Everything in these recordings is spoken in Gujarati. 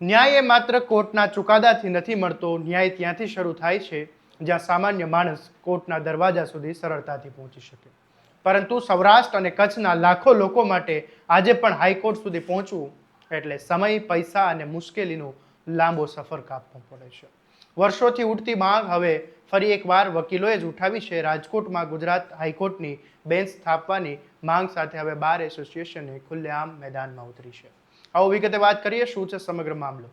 ન્યાય એ માત્ર કોર્ટના ચુકાદાથી નથી મળતો, ન્યાય ત્યાંથી શરૂ થાય છે જ્યાં સામાન્ય માણસ કોર્ટના દરવાજા સુધી સરળતાથી પહોંચી શકે. પરંતુ સૌરાષ્ટ્ર અને કચ્છના લાખો લોકો માટે આજે પણ હાઈકોર્ટ સુધી પહોંચવું એટલે સમય, પૈસા અને મુશ્કેલીનો લાંબો સફર કાપવો પડે છે. વર્ષોથી ઉઠતી માંગ હવે ફરી એકવાર વકીલોએ જ ઉઠાવી છે. રાજકોટમાં ગુજરાત હાઈકોર્ટની બેન્ચ સ્થાપવાની માંગ સાથે હવે બાર એસોસિએશને ખુલ્લેઆમ મેદાનમાં ઉતરી છે. આવો વિગતે વાત કરીએ શું છે સમગ્ર મામલો.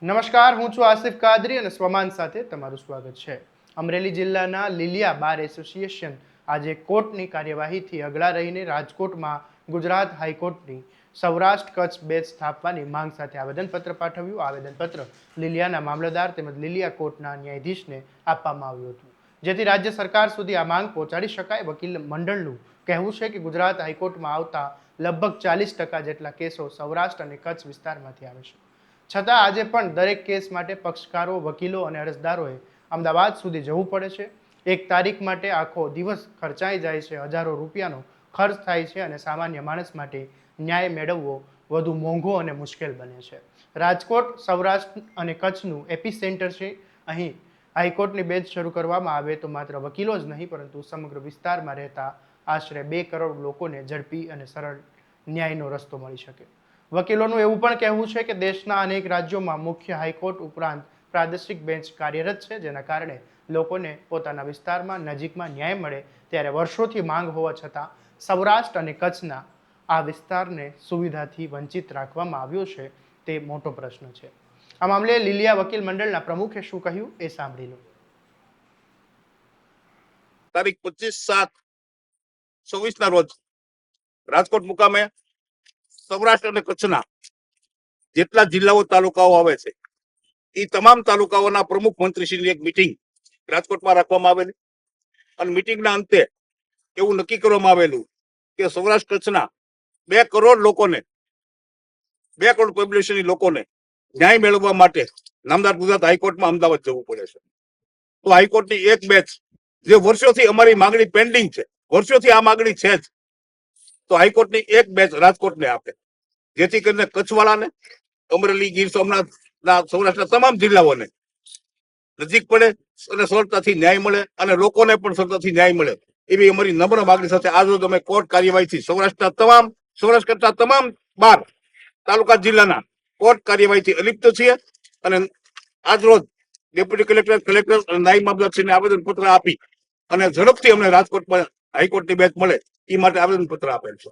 નમસ્કાર, હું છું આસિફ કાદરી અને સ્વમાન સાથે તમારું સ્વાગત છે. અમરેલી જિલ્લાના લીલિયા બાર એસોસિએશન આજે કોર્ટની કાર્યવાહીથી અગળા રહીને રાજકોટમાં ગુજરાત હાઈકોર્ટની સૌરાષ્ટ્ર કચ્છ બેન્ચ સ્થાપવાની માંગ સાથે આવેદનપત્ર પાઠવ્યું. આવેદનપત્ર લીલિયાના મામલતદાર તેમજ લીલિયા કોર્ટના ન્યાયાધીશને આપવામાં આવ્યું હતું, જેથી રાજ્ય સરકાર સુધી આ માંગ પહોંચાડી શકાય. વકીલ મંડળનું કહેવું છે કે ગુજરાત હાઈકોર્ટમાં આવતા લગભગ 40% જેટલા કેસો સૌરાષ્ટ્ર અને કચ્છ વિસ્તારમાંથી આવે છે. છતાં આજે પણ દરેક કેસ માટે પક્ષકારો, વકીલો અને અરજદારોએ અમદાવાદ સુધી જવું પડે છે. એક તારીખ માટે આખો દિવસ ખર્ચાઈ જાય છે, હજારો રૂપિયાનો ખર્ચ થાય છે અને સામાન્ય માણસ માટે ન્યાય મેળવવો વધુ મોંઘો અને મુશ્કેલ બને છે. રાજકોટ સૌરાષ્ટ્ર અને કચ્છનું એપી સેન્ટર છે. અહીં હાઈકોર્ટની બેન્ચ શરૂ કરવામાં આવે તો માત્ર વકીલો જ નહીં પરંતુ સમગ્ર વિસ્તારમાં રહેતા આશરે 2 કરોડ લોકોને ઝડપી અને સરળ ન્યાયનો રસ્તો મળી શકે. વકીલોનું એવું પણ કહેવું છે કે દેશના અનેક રાજ્યોમાં મુખ્ય હાઈકોર્ટ ઉપરાંત પ્રાદેશિક બેન્ચ કાર્યરત છે, જેના કારણે લોકોને પોતાના વિસ્તારમાં નજીકમાં ન્યાય મળે. ત્યારે વર્ષોથી માંગ હોવા છતાં સૌરાષ્ટ્ર અને કચ્છના આ વિસ્તારને સુવિધાથી વંચિત રાખવામાં આવ્યો છે, તે મોટો પ્રશ્ન છે. આ મામલે લીલિયા વકીલ મંડળના પ્રમુખે શું કહ્યું એ સાંભળી લો. તારીખ 25/7/24 ના રોજ રાજકોટ મુકામે સૌરાષ્ટ્ર અને કચ્છના જેટલા જિલ્લાઓ તાલુકાઓ આવે છે એ તમામ તાલુકાઓના પ્રમુખ મંત્રીશ્રીની એક મિટિંગ રાજકોટમાં રાખવામાં આવેલી અને મિટિંગના અંતે એવું નક્કી કરવામાં આવેલું કે સૌરાષ્ટ્ર કચ્છના 2 કરોડ લોકોને 2 કરોડ પોપ્યુલેશનની લોકોને ન્યાય મેળવવા માટે નામદાર ગુજરાત હાઈકોર્ટમાં અમદાવાદ જવું પડે છે. તો હાઈકોર્ટની એક બેચ જે વર્ષોથી અમારી માંગણી પેન્ડિંગ છે, વર્ષોથી આ માંગણી છે જ, તો હાઈકોર્ટની એક બેચ રાજકોટને આપે, જેથી કરીને કચ્છવાળાને, અમરેલી, ગીર સોમનાથના, સૌરાષ્ટ્રના તમામ જિલ્લાઓને નજીક પડે અને સરળતાથી ન્યાય મળે અને લોકોને પણ સરળતાથી ન્યાય મળે એવી અમારી નમ્ર માંગણી સાથે આજરોજ અમે કોર્ટ કાર્યવાહીથી સૌરાષ્ટ્ર કરતા તમામ 12 તાલુકા જિલ્લાના કોર્ટ કાર્યવાહીથી અલિપ્ત છીએ અને આજરોજ ડેપ્યુટી કલેક્ટર, કલેક્ટર અને નાયબ મામલતદારશ્રીને આવેદનપત્ર આપી અને ઝડપથી અમને રાજકોટમાં હાઈકોર્ટની બેન્ચ મળે એ માટે આવેદનપત્ર આપેલ છે.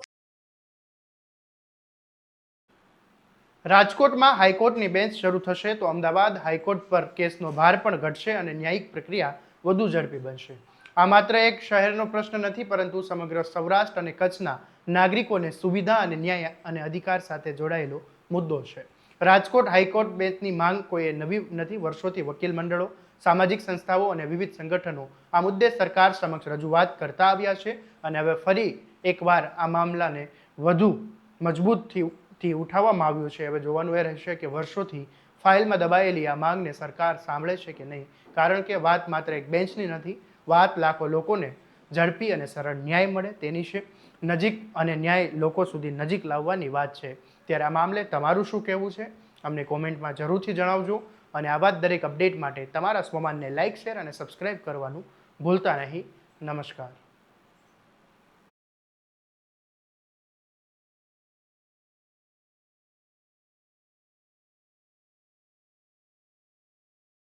રાજકોટમાં હાઈકોર્ટની બેન્ચ શરૂ થશે તો અમદાવાદ હાઈકોર્ટ પર કેસનો ભાર પણ ઘટશે અને ન્યાયિક પ્રક્રિયા વધુ ઝડપી બનશે. આ માત્ર એક શહેરનો પ્રશ્ન નથી, પરંતુ સમગ્ર સૌરાષ્ટ્ર અને કચ્છના નાગરિકોને સુવિધા અને ન્યાય અને અધિકાર સાથે જોડાયેલો મુદ્દો છે. રાજકોટ હાઈકોર્ટ બેન્ચની માંગ કોઈ નવી નથી. વર્ષોથી વકીલ મંડળો, સામાજિક સંસ્થાઓ અને વિવિધ સંગઠનો આ મુદ્દે સરકાર સમક્ષ રજૂઆત કરતા આવ્યા છે અને હવે ફરી એકવાર આ મામલાને વધુ મજબૂતથી ઉઠાવવામાં આવ્યું છે. હવે જોવાનું એ રહેશે કે વર્ષોથી ફાઇલમાં દબાયેલી આ માંગને સરકાર સાંભળે છે કે નહીં, કારણ કે વાત માત્ર એક બેન્ચની નથી, વાત લાખો લોકોને ઝડપી અને સરળ ન્યાય મળે તેની છે. નજીક અને ન્યાય લોકો સુધી નજીક લાવવાની વાત છે. ત્યારે આ મામલે તમારું શું કહેવું છે અમને કોમેન્ટમાં જરૂરથી જણાવજો અને આવા જ દરેક અપડેટ માટે તમારા સ્વમાનને લાઇક, શેર અને સબસ્ક્રાઇબ કરવાનું ભૂલતા નહીં. નમસ્કાર.